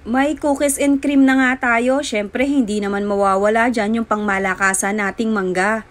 May cookies and cream na nga tayo. Syempre, hindi naman mawawala dyan yung pangmalakasan nating mangga.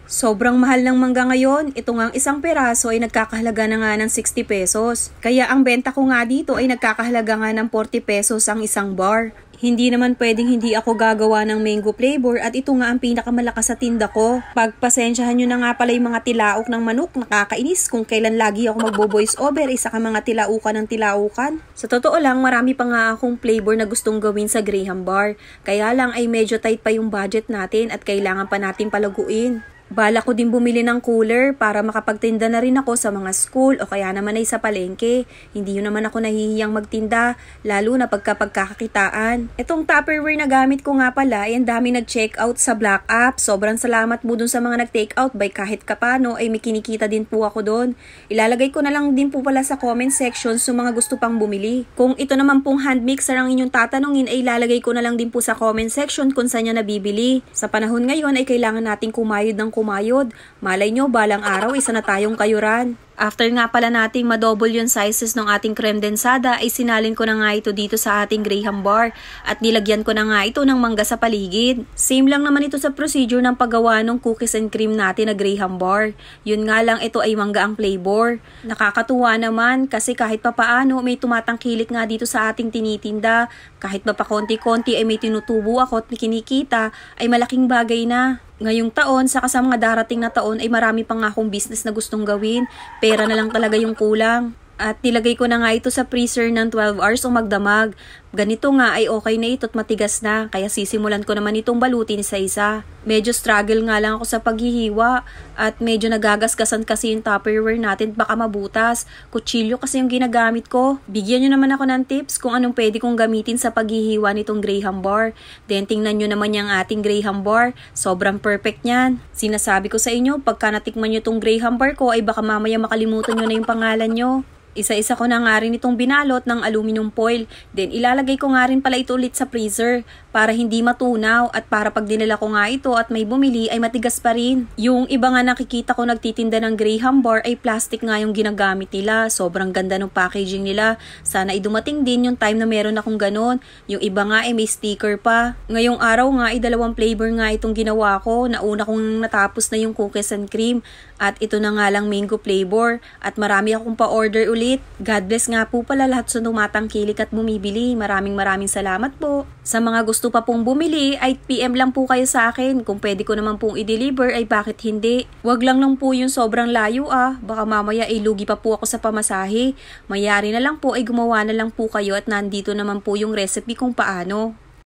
Sobrang mahal ng mangga ngayon. Ito ngang isang peraso ay nagkakahalaga na nga ng 60 pesos. Kaya ang benta ko nga dito ay nagkakahalaga nga ng 40 pesos ang isang bar. Hindi naman pwedeng hindi ako gagawa ng mango flavor at ito nga ang pinakamalakas sa tinda ko. Pagpasensyahan nyo na nga pala yung mga tilaok ng manok. Nakakainis kung kailan lagi ako magbo-voice over isa ka mga tilaukan ng tilaukan. Sa totoo lang, marami pa nga akong flavor na gustong gawin sa Graham Bar. Kaya lang ay medyo tight pa yung budget natin at kailangan pa natin palaguin. Bala ko din bumili ng cooler para makapagtinda na rin ako sa mga school o kaya naman ay sa palengke. Hindi yun naman ako nahihiyang magtinda, lalo na pagkakakitaan. Itong Tupperware na gamit ko nga pala ay ang dami nag-check out sa Black App. Sobrang salamat mo dun sa mga nag-take out by kahit kapano ay may kinikita din po ako doon. Ilalagay ko na lang din po pala sa comment section sa mga gusto pang bumili. Kung ito naman pong hand mixer ang inyong tatanungin ay ilalagay ko na lang din po sa comment section kung saan niya nabibili. Sa panahon ngayon ay kailangan nating kumayod ng kumayod. Malay nyo, balang araw, isa na tayong kayuran. After nga pala nating madouble yung sizes ng ating creme densada, ay sinalin ko na nga ito dito sa ating Graham Bar at nilagyan ko na nga ito ng mangga sa paligid. Same lang naman ito sa procedure ng paggawa ng cookies and cream natin na Graham Bar. Yun nga lang, ito ay mangga ang flavor. Nakakatuwa naman kasi kahit papaano may tumatangkilik nga dito sa ating tinitinda. Kahit pa konti-konti ay may tinutubo ako at kinikita, ay malaking bagay na. Ngayong taon, saka sa mga darating na taon ay marami pang akong business na gustong gawin. Pera na lang talaga yung kulang. At nilagay ko na nga ito sa freezer ng 12 hours o magdamag. Ganito nga ay okay na ito at matigas na. Kaya sisimulan ko naman itong balutin isa-isa. Medyo struggle nga lang ako sa paghihiwa. At medyo nagagasgasan kasi yung Tupperware natin. Baka mabutas. Kutsilyo kasi yung ginagamit ko. Bigyan nyo naman ako ng tips kung anong pwede kong gamitin sa paghihiwa nitong Graham Bar. Then tingnan nyo naman yung ating Graham Bar. Sobrang perfect niyan. Sinasabi ko sa inyo, pagka natikman nyo itong Graham Bar ko ay baka mamaya makalimutan nyo na yung pangalan nyo. Isa-isa ko na nga rin itong binalot ng aluminum foil. Then ilalagay ko nga rin pala ito ulit sa freezer para hindi matunaw at para pag dinala ko nga ito at may bumili ay matigas pa rin. Yung iba nga nakikita ko nagtitinda ng Graham Bar ay plastic nga yung ginagamit nila. Sobrang ganda ng packaging nila. Sana ay dumating din yung time na meron akong ganon. Yung iba nga ay may sticker pa. Ngayong araw nga ay 2 flavor nga itong ginawa ko. Nauna kong natapos na yung cookies and cream at ito na nga lang mango flavor at marami akong pa-order ulit. God bless nga po pala lahat sa tumatangkilik at bumibili. Maraming salamat po. Sa mga gusto pa pong bumili ay PM lang po kayo sa akin. Kung pwede ko naman pong i-deliver ay bakit hindi. Wag lang po yung sobrang layo Baka mamaya ay lugi pa po ako sa pamasahe. Mayari na lang po ay gumawa na lang po kayo at nandito naman po yung recipe kung paano.